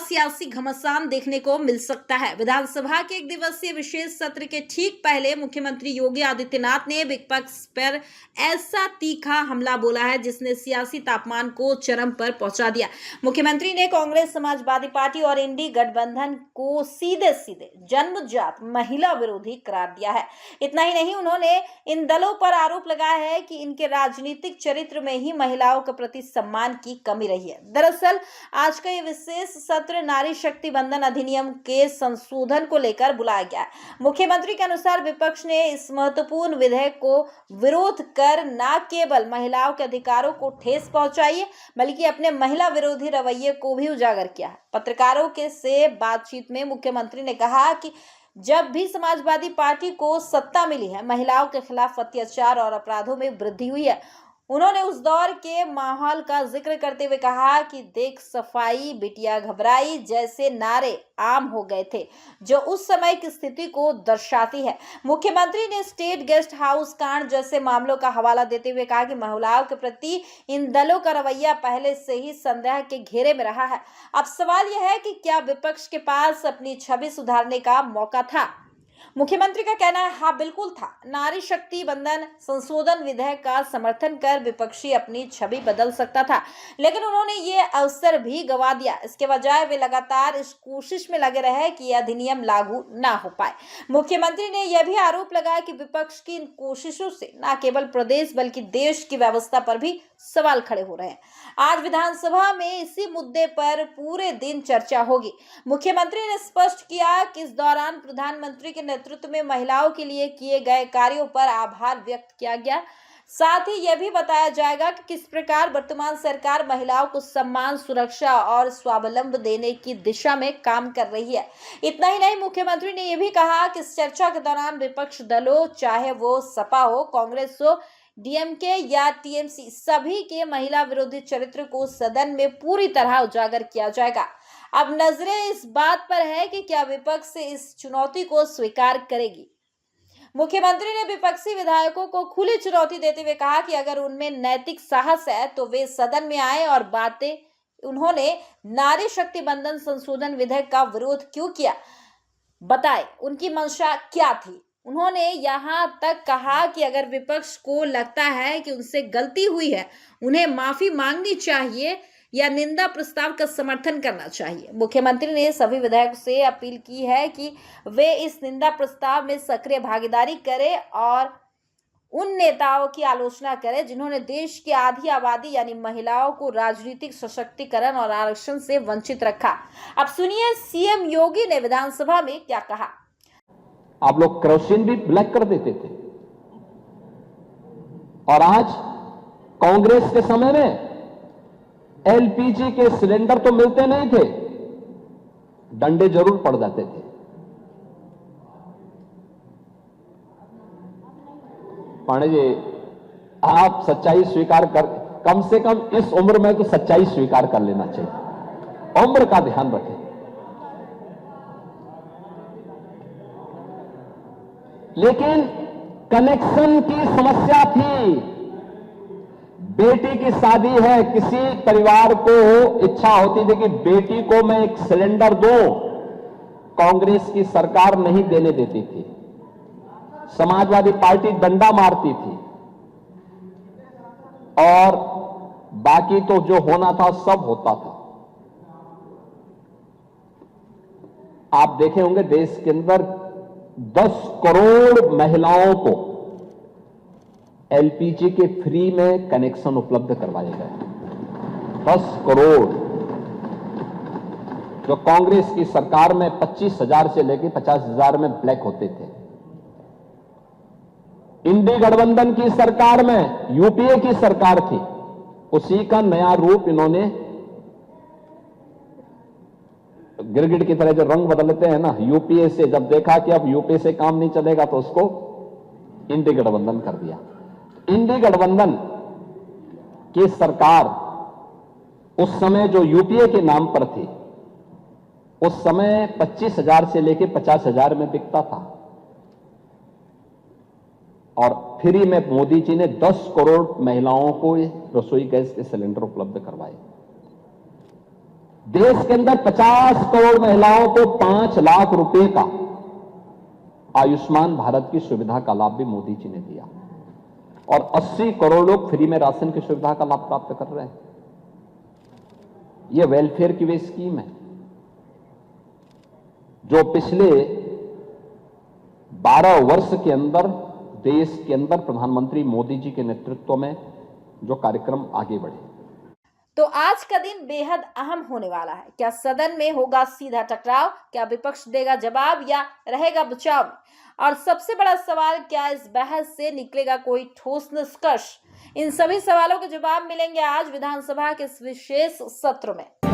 सियासी घमासान देखने को मिल सकता है। विधानसभा के एक दिवसीय विशेष सत्र के ठीक पहले मुख्यमंत्री योगी आदित्यनाथ ने विपक्ष पर ऐसा तीखा हमला बोला है जिसने सियासी तापमान को चरम पर पहुंचा दिया। मुख्यमंत्री ने कांग्रेस, समाजवादी पार्टी और इंडी गठबंधन को सीधे सीधे जन्मजात महिला विरोधी करार दिया है। इतना ही नहीं, उन्होंने इन दलों पर आरोप लगाया है कि इनके राजनीतिक चरित्र में ही महिलाओं के प्रति सम्मान की कमी रही है। दरअसल आज का ये विशेष सत्र नारी शक्ति बंधन अधिनियम के संशोधन को लेकर बुलाया गया है। मुख्यमंत्री के अनुसार विपक्ष ने इस महत्वपूर्ण विधेयक को विरोध कर न केवल महिलाओं के अधिकारों को ठेस पहुंचाई है बल्कि अपने महिला विरोधी रवैये को भी उजागर किया है। पत्रकारों के से बातचीत में मुख्यमंत्री ने कहा कि जब भी समाजवादी पार्टी को सत्ता मिली है, महिलाओं के खिलाफ अत्याचार और अपराधों में वृद्धि हुई है। उन्होंने उस दौर के माहौल का जिक्र करते हुए कहा कि देख सफाई, बिटिया घबराई जैसे नारे आम हो गए थे, जो उस समय की स्थिति को दर्शाती है। मुख्यमंत्री ने स्टेट गेस्ट हाउस कांड जैसे मामलों का हवाला देते हुए कहा कि महिलाओं के प्रति इन दलों का रवैया पहले से ही संदेह के घेरे में रहा है। अब सवाल यह है कि क्या विपक्ष के पास अपनी छवि सुधारने का मौका था? मुख्यमंत्री का कहना है, हाँ बिल्कुल था। नारी शक्ति बंधन संशोधन विधेयक का समर्थन कर विपक्षी अपनी छवि बदल सकता था, लेकिन उन्होंने ये अवसर भी गंवा दिया। इसके बजाय वे लगातार इस कोशिश में लगे रहे कि यह अधिनियम लागू ना हो पाए। मुख्यमंत्री ने यह भी आरोप लगाया कि विपक्ष की इन कोशिशों से न केवल प्रदेश बल्कि देश की व्यवस्था पर भी सवाल खड़े हो रहे हैं। आज विधानसभा में इसी मुद्दे पर पूरे दिन चर्चा होगी। मुख्यमंत्री ने स्पष्ट किया कि इस दौरान प्रधानमंत्री के नेतृत्व में महिलाओं के लिए किए गए कार्यों पर आभार व्यक्त किया गया। साथ ही यह भी बताया जाएगा कि किस प्रकार वर्तमान सरकार महिलाओं को सम्मान, सुरक्षा और स्वावलंबन देने की दिशा में काम कर रही है। इतना ही नहीं, मुख्यमंत्री ने यह भी कहा कि इस चर्चा के दौरान विपक्ष दलों, चाहे वो सपा हो, कांग्रेस हो, डीएमके या टीएमसी, सभी के महिला विरोधी चरित्र को सदन में पूरी तरह उजागर किया जाएगा। अब नजरें इस बात पर है कि क्या विपक्ष इस चुनौती को स्वीकार करेगी। मुख्यमंत्री ने विपक्षी विधायकों को खुली चुनौती देते हुए कहा कि अगर उनमें नैतिक साहस है तो वे सदन में आए और बातें। उन्होंने नारी शक्ति बंधन संशोधन विधेयक का विरोध क्यों किया, बताए, उनकी मंशा क्या थी। उन्होंने यहाँ तक कहा कि अगर विपक्ष को लगता है कि उनसे गलती हुई है, उन्हें माफी मांगनी चाहिए या निंदा प्रस्ताव का समर्थन करना चाहिए। मुख्यमंत्री ने सभी विधायकों से अपील की है कि वे इस निंदा प्रस्ताव में सक्रिय भागीदारी करें और उन नेताओं की आलोचना करें जिन्होंने देश की आधी आबादी यानी महिलाओं को राजनीतिक सशक्तिकरण और आरक्षण से वंचित रखा। अब सुनिए सीएम योगी ने विधानसभा में क्या कहा। आप लोग केरोसिन भी ब्लैक कर देते थे और आज कांग्रेस के समय में एलपीजी के सिलेंडर तो मिलते नहीं थे, डंडे जरूर पड़ जाते थे। पांडे जी, आप सच्चाई स्वीकार कर, कम से कम इस उम्र में तो सच्चाई स्वीकार कर लेना चाहिए। उम्र का ध्यान रखें। लेकिन कनेक्शन की समस्या थी। बेटी की शादी है, किसी परिवार को इच्छा होती थी कि बेटी को मैं एक सिलेंडर दूं, कांग्रेस की सरकार नहीं देने देती थी। समाजवादी पार्टी डंडा मारती थी और बाकी तो जो होना था सब होता था। आप देखे होंगे देश के अंदर 10 करोड़ महिलाओं को एलपीजी के फ्री में कनेक्शन उपलब्ध करवाए गए। 10 करोड़, जो कांग्रेस की सरकार में 25,000 से लेकर 50,000 में ब्लैक होते थे। इंडी गठबंधन की सरकार में, यूपीए की सरकार थी, उसी का नया रूप इन्होंने, गिरगिट की तरह जो रंग बदलते हैं ना, यूपीए से जब देखा कि अब यूपीए से काम नहीं चलेगा तो उसको इंडी गठबंधन कर दिया। इंडी गठबंधन की सरकार उस समय जो यूपीए के नाम पर थी, उस समय 25,000 से लेकर 50,000 में बिकता था और फ्री में मोदी जी ने 10 करोड़ महिलाओं को रसोई गैस के सिलेंडर उपलब्ध करवाए। देश के अंदर 50 करोड़ महिलाओं को 5 लाख रुपए का आयुष्मान भारत की सुविधा का लाभ भी मोदी जी ने दिया और 80 करोड़ लोग फ्री में राशन की सुविधा का लाभ प्राप्त कर रहे हैं। यह वेलफेयर की वे स्कीम है जो पिछले 12 वर्ष के अंदर देश के अंदर प्रधानमंत्री मोदी जी के नेतृत्व में जो कार्यक्रम आगे बढ़े। तो आज का दिन बेहद अहम होने वाला है। क्या सदन में होगा सीधा टकराव? क्या विपक्ष देगा जवाब या रहेगा बचाव? और सबसे बड़ा सवाल, क्या इस बहस से निकलेगा कोई ठोस निष्कर्ष? इन सभी सवालों के जवाब मिलेंगे आज विधानसभा के इस विशेष सत्र में।